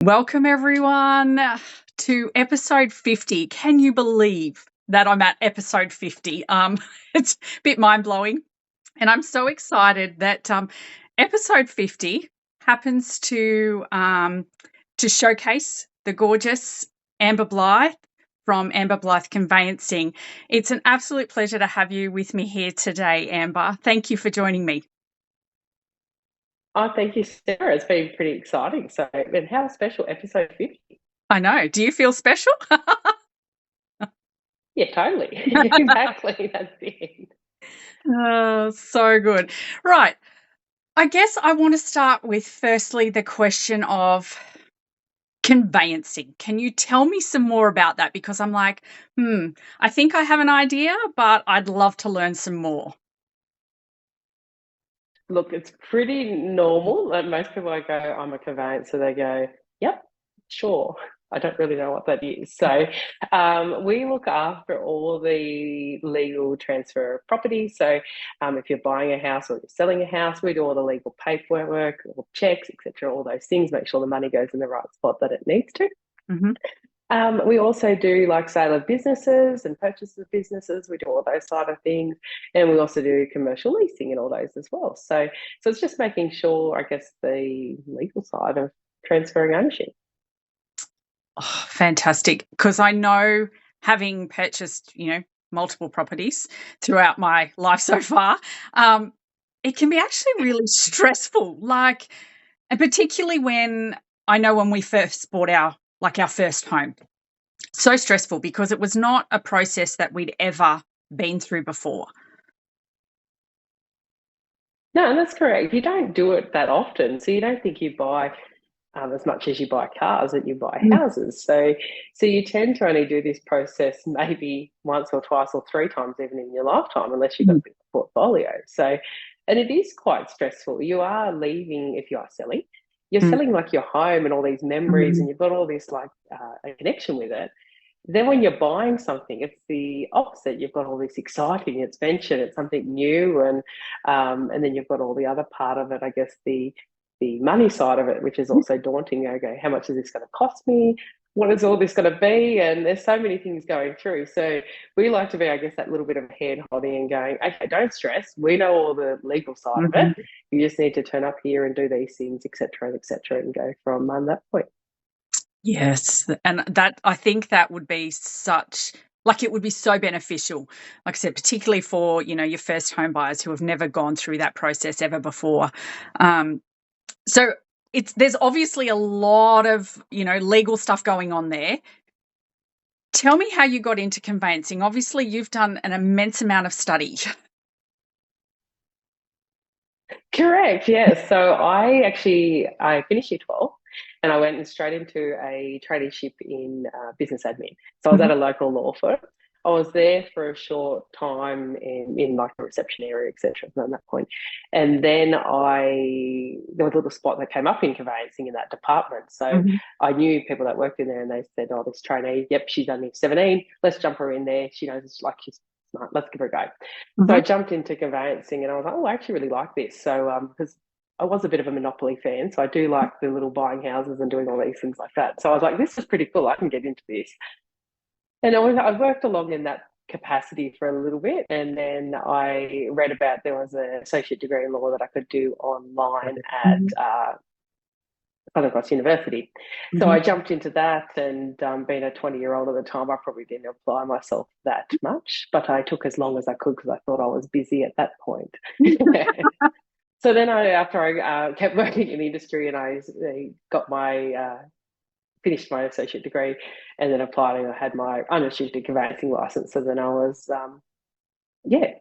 Welcome, everyone, to episode 50. Can you believe that I'm at episode 50? It's a bit mind-blowing, and I'm so excited that episode 50 happens to showcase the gorgeous Amber Blythe from Amber Blythe Conveyancing. It's an absolute pleasure to have you with me here today, Amber. Thank you for joining me. Oh, thank you, Sarah. It's been pretty exciting. So, and how special episode 50. I know. Do you feel special? Yeah, totally. Exactly. That's it. Oh, so good. Right. I guess I want to start with firstly the question of conveyancing. Can you tell me some more about that? Because I'm like, I think I have an idea, but I'd love to learn some more. Look, it's pretty normal. Like most people, I go, I'm a conveyancer. They go, yep, sure. I don't really know what that is. So, we look after all the legal transfer of property. So, if you're buying a house or you're selling a house, we do all the legal paperwork, all checks, etc., all those things. Make sure the money goes in the right spot that it needs to. Mm-hmm. We also do like sale of businesses and purchase of businesses. We do all those side of things, and we also do commercial leasing and all those as well. So it's just making sure, I guess, the legal side of transferring ownership. Oh, fantastic. Because I know, having purchased, multiple properties throughout my life so far, it can be actually really stressful. And particularly when we first bought our first home. So stressful because it was not a process that we'd ever been through before. No, and that's correct. You don't do it that often, so you don't think you buy as much as you buy cars that you buy Mm. houses. So you tend to only do this process maybe once or twice or three times even in your lifetime, unless you've got a big portfolio. So, and it is quite stressful. You are leaving, if you are selling, you're Mm. selling like your home and all these memories, Mm. and you've got all this like a connection with it. Then when you're buying something, it's the opposite. You've got all this exciting adventure. It's something new, and then you've got all the other part of it. I guess the money side of it, which is also daunting. Okay, how much is this going to cost me? What is all this going to be? And there's so many things going through. So we like to be, I guess, that little bit of hand holding and going, okay, don't stress. We know all the legal side of it. Mhm. You just need to turn up here and do these things, etc., and go from that point. Yes, and that I think that would be it would be so beneficial. Like I said, particularly for, your first home buyers who have never gone through that process ever before. Um, so there's obviously a lot of, legal stuff going on there. Tell me how you got into conveyancing. Obviously, you've done an immense amount of study. Correct, yes. So I finished year 12 and I went straight into a traineeship in business admin. So I was Mhm. at a local law firm. I was there for a short time in like the reception area, etc. From that point, and then there was a little spot that came up in conveyancing in that department. So Mhm. I knew people that worked in there, and they said, "Oh, this trainee, yep, she's only 17. Let's jump her in there. She knows it's like she's smart. Let's give her a go." So I Mhm. jumped into conveyancing and I was like, oh, I actually really like this. So, because I was a bit of a Monopoly fan, so I do like the little buying houses and doing all these things like that. So I was like, this is pretty cool. I can get into this. And I worked along in that capacity for a little bit. And then I read about there was an associate degree in law that I could do online at Mhm. Southern Cross University. So Mhm. I jumped into that, and being a 20-year-old at the time, I probably didn't apply myself that much, but I took as long as I could because I thought I was busy at that point. So then after I kept working in the industry and I got my, finished my associate degree and then applied and I had my unrestricted conveyancing license. So then I was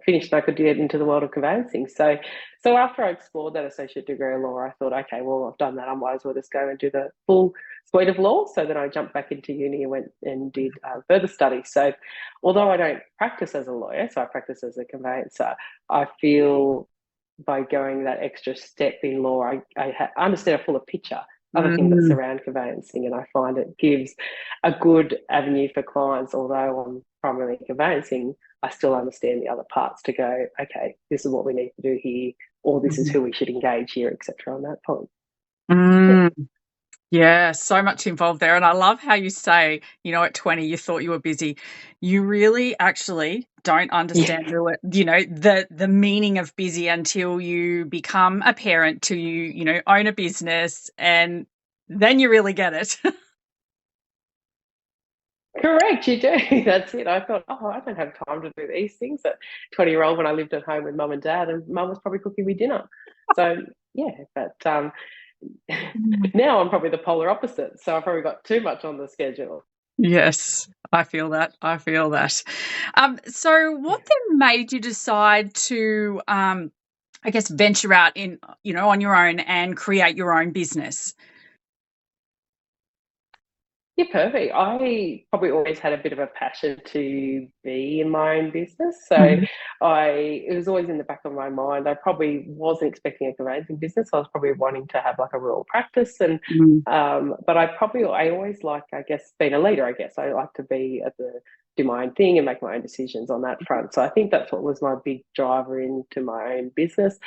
finished. I could get into the world of conveyancing. So after I explored that associate degree in law, I thought, okay, well, I've done that. I might as well just go and do the full suite of law. So then I jumped back into uni and went and did further study. So although I don't practice as a lawyer, so I practice as a conveyancer, I feel by going that extra step in law, I understand a fuller picture of the things that Mm. surround conveyancing, and I find it gives a good avenue for clients. Although I'm primarily conveyancing, I still understand the other parts to go, okay, this is what we need to do here, or this is Mhm. who we should engage here, etc. On that point. Yeah. Mm. Yeah, so much involved there. And I love how you say, at 20 you thought you were busy. You really actually don't Yeah. understand the meaning of busy until you become a parent, till you own a business, and then you really get it. Correct, you do. That's it. I thought, oh, I don't have time to do these things at 20-year-old when I lived at home with mum and dad, and mum was probably cooking me dinner. So yeah, but now I'm probably the polar opposite. So I've probably got too much on the schedule. Yes, I feel that. I feel that. So what then made you decide to, I guess, venture out on your own and create your own business? Yeah, perfect. I probably always had a bit of a passion to be in my own business. So Mhm. it was always in the back of my mind. I probably wasn't expecting a conveyancing business. I was probably wanting to have like a rural practice. And, Mm. but I always like, I guess, being a leader, I guess. I like to be at do my own thing and make my own decisions on that front. So I think that's what was my big driver into my own business.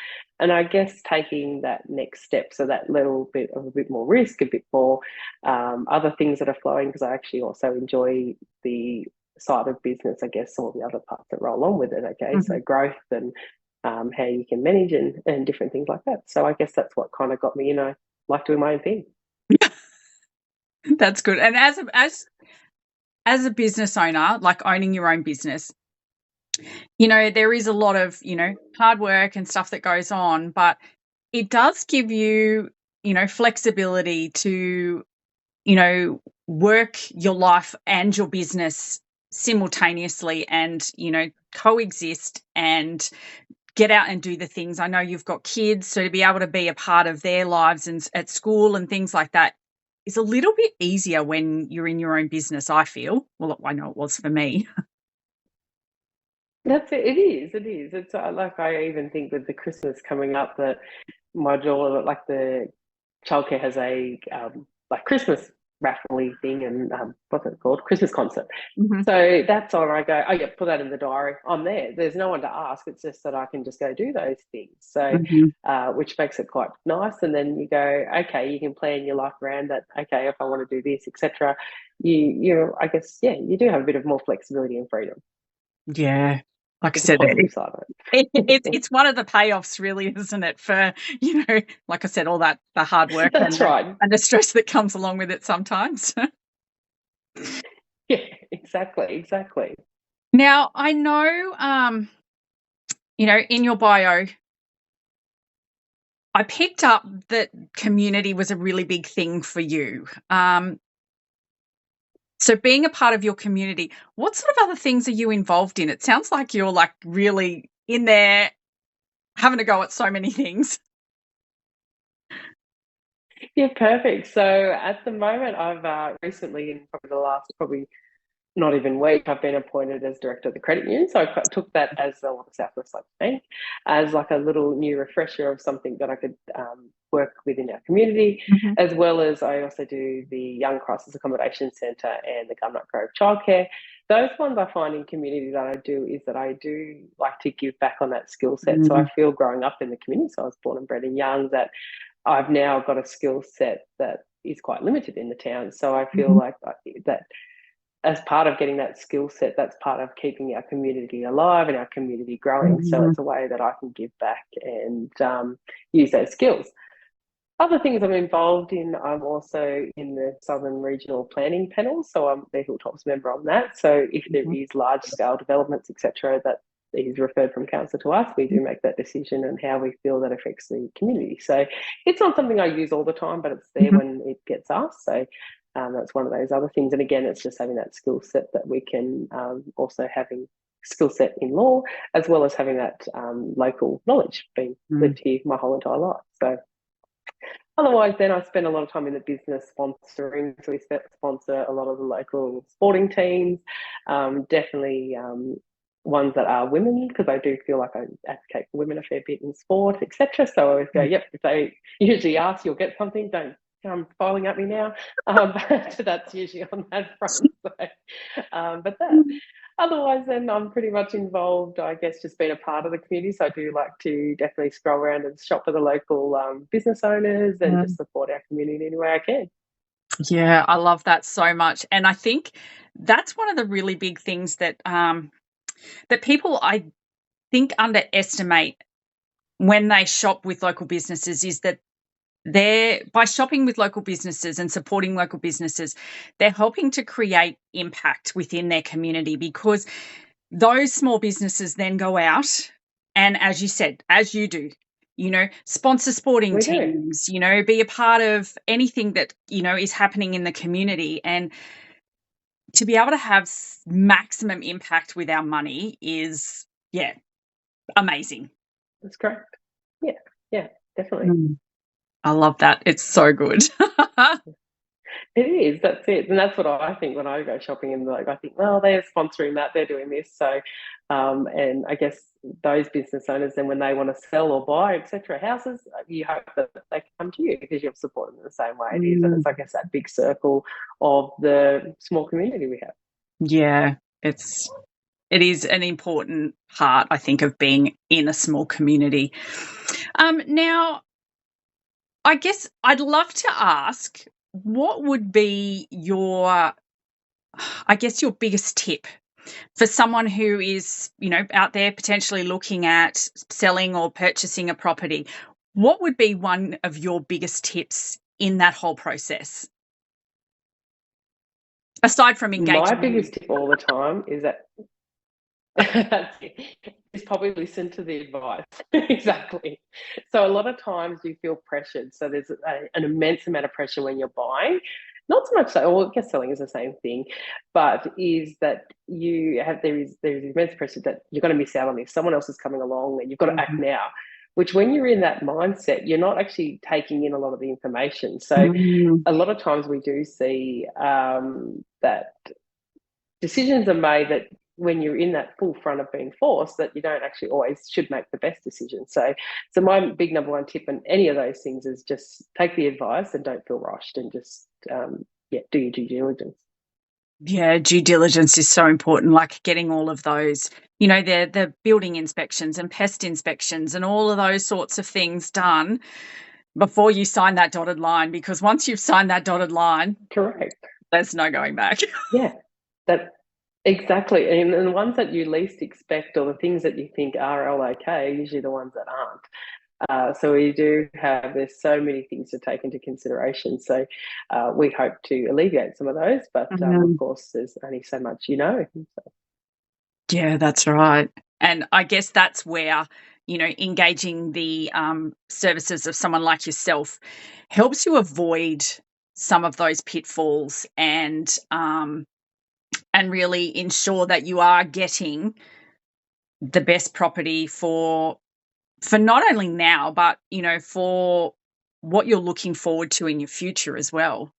And I guess taking that next step, so that little bit of a bit more risk, a bit more other things that are flowing, because I actually also enjoy the side of business, I guess, all the other parts that roll on with it. Okay, so Mhm. growth and how you can manage and different things like that. So I guess that's what kind of got me, like doing my own thing. That's good. And as a business owner, like owning your own business, there is a lot of, hard work and stuff that goes on, but it does give you, flexibility to, work your life and your business simultaneously and, coexist and get out and do the things. I know you've got kids, so to be able to be a part of their lives and at school and things like that is a little bit easier when you're in your own business, I feel. Well, I know it was for me. That's it. It is. It is. It's like I even think with the Christmas coming up that my daughter, like the childcare has a like Christmas raffle thing and what's it called? Christmas concert. Mhm. So that's on. I go, oh yeah, put that in the diary. I'm there. There's no one to ask. It's just that I can just go do those things. So, Mhm. which makes it quite nice. And then you go, okay, you can plan your life around that. Okay, if I want to do this, etc. I guess, yeah, you do have a bit of more flexibility and freedom. Yeah. Like I It's a said, positive side of it. it's one of the payoffs really, isn't it, for, like I said, all that the hard work and That's right. the stress that comes along with it sometimes. Yeah, exactly, exactly. Now, I know, in your bio, I picked up that community was a really big thing for you. So being a part of your community, what sort of other things are you involved in? It sounds like you're like really in there having a go at so many things. Yeah, perfect. So at the moment, I've recently, in probably the last probably not even week, I've been appointed as director of the credit union. So I took that as the South West Bank as like a little new refresher of something that I could work within our community, Mhm. as well as I also do the Young Crisis Accommodation Centre and the Gumnut Childcare. Those ones I find in community that I do is that I do like to give back on that skill set. So I Mm. feel growing up in the community, so I was born and bred in Young, that I've now got a skill set that is quite limited in the town. So I feel Mhm. like that as part of getting that skill set, that's part of keeping our community alive and our community growing. So Mhm. it's a way that I can give back and use those skills. Other things I'm involved in, I'm also in the Southern Regional Planning Panel, so I'm the Hilltops member on that. So if there Mhm. is large scale developments, etc., that is referred from council to us, we do make that decision and how we feel that affects the community. So it's not something I use all the time, but it's there Mhm. when it gets asked. So that's one of those other things. And again, it's just having that skill set that we can also having skill set in law, as well as having that local knowledge, being Mhm. lived here my whole entire life. So otherwise, then I spend a lot of time in the business sponsoring. So we sponsor a lot of the local sporting teams, definitely ones that are women, because I do feel like I advocate for women a fair bit in sport, etc. So I always go, yep, if they usually ask, you'll get something. Don't come filing at me now. But that's usually on that front. So, but that Mhm. otherwise, then I'm pretty much involved, I guess, just being a part of the community. So I do like to definitely scroll around and shop for the local business owners and just support our community any way I can. Yeah, I love that so much. And I think that's one of the really big things that that people, I think, underestimate when they shop with local businesses, is that they're, by shopping with local businesses and supporting local businesses, they're helping to create impact within their community, because those small businesses then go out and, as you said, as you do, sponsor sporting We do. teams, be a part of anything that, is happening in the community. And to be able to have maximum impact with our money is, yeah, amazing. That's correct. Yeah, yeah, definitely. Mm. I love that. It's so good. It is. That's it, and that's what I think when I go shopping. And like, I think, well, they're sponsoring that, they're doing this. So, and I guess those business owners, then when they want to sell or buy, etc., houses, you hope that they come to you because you've supported them the same way it is, and Mm. it's, I guess, that big circle of the small community we have. Yeah, it is an important part, I think, of being in a small community. Now, I guess I'd love to ask, what would be your, I guess, your biggest tip for someone who is, out there potentially looking at selling or purchasing a property? What would be one of your biggest tips in that whole process, aside from My engaging biggest you? tip all the time is that is probably listen to the advice. Exactly. So a lot of times you feel pressured. So there's an immense amount of pressure when you're buying. Not so much so, well, I guess selling is the same thing, but is that there is immense pressure that you're going to miss out on this. Someone else is coming along and you've got to act Mhm. now. Which, when you're in that mindset, you're not actually taking in a lot of the information. So Mm. a lot of times we do see that decisions are made that when you're in that full front of being forced, that you don't actually always should make the best decision. So my big number one tip in any of those things is just take the advice and don't feel rushed, and just do your due diligence. Yeah, due diligence is so important, like getting all of those, the building inspections and pest inspections and all of those sorts of things done before you sign that dotted line, because once you've signed that dotted line, Correct. there's no going back. Yeah, that exactly. And the ones that you least expect, or the things that you think are all okay, are usually the ones that aren't. So we do have, there's so many things to take into consideration. So we hope to alleviate some of those, but of Mm. course, there's only so much you know. So, Yeah, that's right. And I guess that's where, engaging the services of someone like yourself helps you avoid some of those pitfalls, and really ensure that you are getting the best property for not only now, but, for what you're looking forward to in your future as well.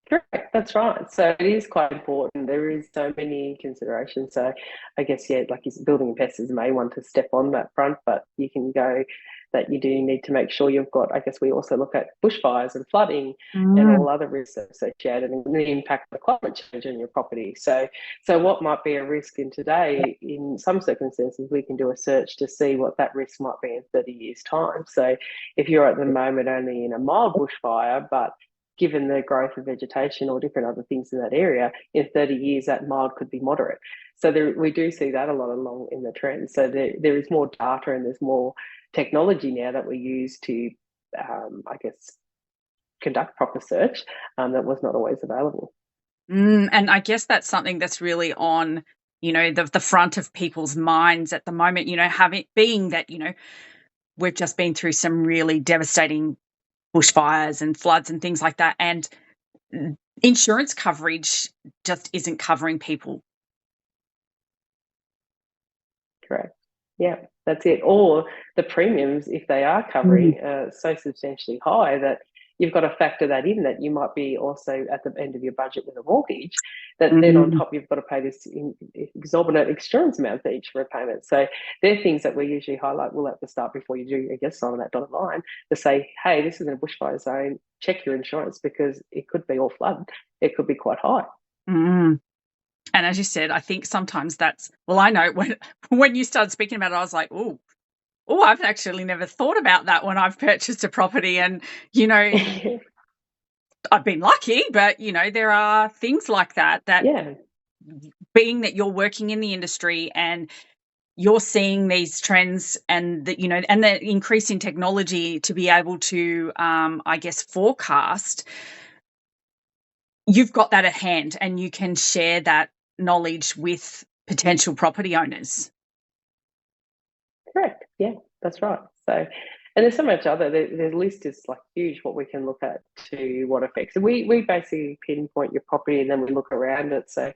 correct, that's right. So it is quite important. There is so many considerations. So I guess, yeah, like you said, building investors may want to step on that front, but you can go that you do need to make sure you've got, I guess we also look at bushfires and flooding and all Mm. other risks associated, and the impact of climate change on your property. So what might be a risk in today, in some circumstances, we can do a search to see what that risk might be in 30 years' time. So if you're at the moment only in a mild bushfire, but given the growth of vegetation or different other things in that area, in 30 years, that mild could be moderate. So we do see that a lot along in the trend. So there is more data and there's more technology now that we use to, I guess, conduct proper search that was not always available. And I guess that's something that's really on, the front of people's minds at the moment, having being that, we've just been through some really devastating bushfires and floods and things like that. And insurance coverage just isn't covering people. Correct. Yeah, that's it. Or the premiums, if they are Mm. covering, so substantially high that you've got to factor that in, that you might be also at the end of your budget with a mortgage, that then on Mm. top you've got to pay this exorbitant insurance amount for each repayment. So they're things that we usually highlight well at the start before you do, I guess, sign on that dotted line to say, hey, this is in a bushfire zone, check your insurance because it could be all flood. It could be quite high. Mm. And as you said, I think sometimes that's, well, I know when you started speaking about it, I was like, oh, I've actually never thought about that when I've purchased a property. And, you know, I've been lucky, but, you know, there are things like that Yeah. being that you're working in the industry and you're seeing these trends and the, you know, and the increase in technology to be able to, I guess, forecast, you've got that at hand and you can share that knowledge with potential property owners. Correct. Yeah, that's right. So, and there's so much other. The list is like huge. What we can look at to what affects. And we basically pinpoint your property and then we look around it. So,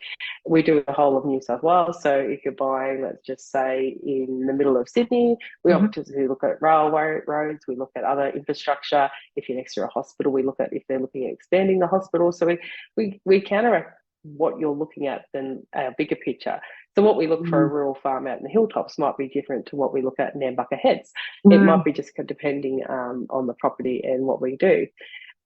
we do the whole of New South Wales. So, if you're buying, let's just say in the middle of Sydney, we obviously look at railway roads. We look at other infrastructure. If you're next to a hospital, we look at if they're looking at expanding the hospital. So we counteract what you're looking at than a bigger picture. So what we look for a rural farm out in the hilltops might be different to what we look at in Nambucca Heads. It might be just depending on the property and what we do.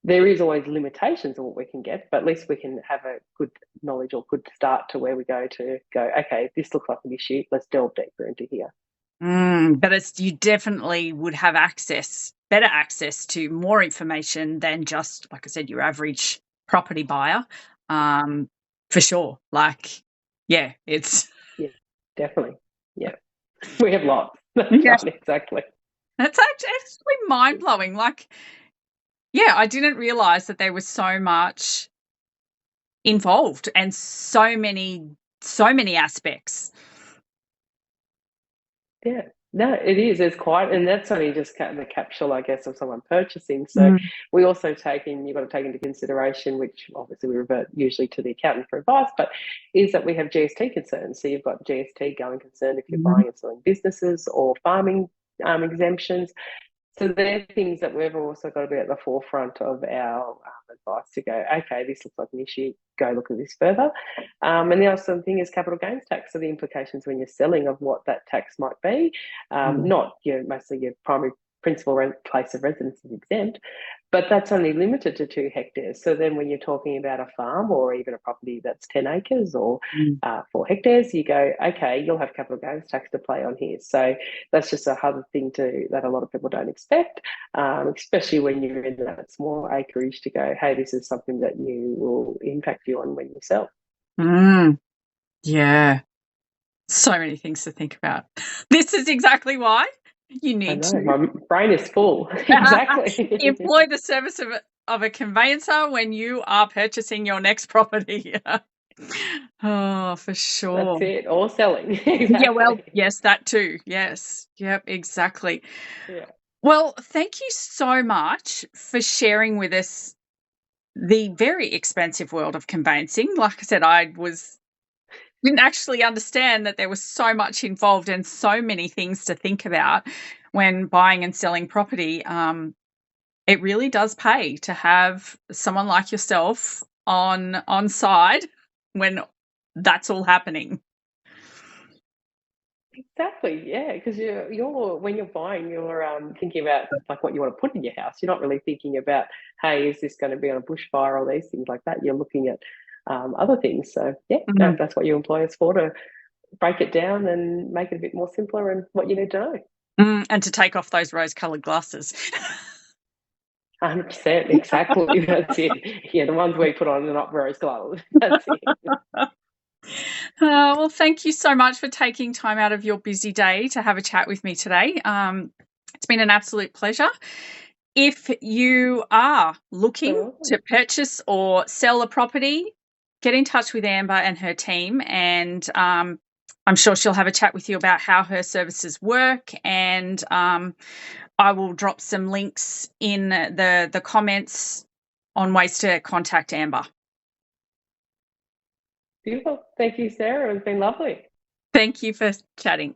There is always limitations on what we can get, but at least we can have a good knowledge or good start to where we go, okay, this looks like an issue. Let's delve deeper into here. But you definitely would have better access to more information than just, like I said, your average property buyer, for sure. Like, yeah, it's... Yeah, definitely. Yeah, we have lots. That's right, exactly. That's actually mind-blowing. Like, yeah, I didn't realise that there was so much involved and so many aspects. Yeah, no, it is. It's quite, and that's only just the capsule, I guess, of someone purchasing. So we also you've got to take into consideration, which obviously we revert usually to the accountant for advice, but is that we have GST concerns. So you've got GST going concern if you're buying and selling businesses or farming exemptions. So they're things that we've also got to be at the forefront of our advice to go, okay, this looks like an issue, go look at this further. And the other thing is capital gains tax, so the implications when you're selling of what that tax might be. Not mostly your primary principal place of residence is exempt, but that's only limited to 2 hectares. So then when you're talking about a farm or even a property that's 10 acres or 4 hectares, you go, okay, you'll have capital gains tax to play on here. So that's just another thing that a lot of people don't expect, especially when you're in that small acreage to go, hey, this is something that will impact you on when you sell. Yeah. So many things to think about. This is exactly why you need to. My brain is full. Exactly. Employ the service of a conveyancer when you are purchasing your next property. Oh, for sure. That's it. Or selling. Exactly. Yeah, well, yes, that too. Yes. Yep, exactly. Yeah. Well, thank you so much for sharing with us the very expansive world of conveyancing. Like I said, didn't actually understand that there was so much involved and so many things to think about when buying and selling property. It really does pay to have someone like yourself on side when that's all happening. Exactly, yeah, because you're when you're buying, you're thinking about like what you want to put in your house. You're not really thinking about, hey, is this going to be on a bushfire or these things like that. You're looking at other things. So yeah, no, that's what you employ us for, to break it down and make it a bit more simpler and what you need to know. And to take off those rose-coloured glasses. 100%, exactly. That's it. Yeah, the ones we put on are not rose coloured. That's it. Well, thank you so much for taking time out of your busy day to have a chat with me today. It's been an absolute pleasure. If you are looking to purchase or sell a property, get in touch with Amber and her team, and I'm sure she'll have a chat with you about how her services work, and I will drop some links in the comments on ways to contact Amber. Beautiful. Thank you, Sarah. It's been lovely. Thank you for chatting.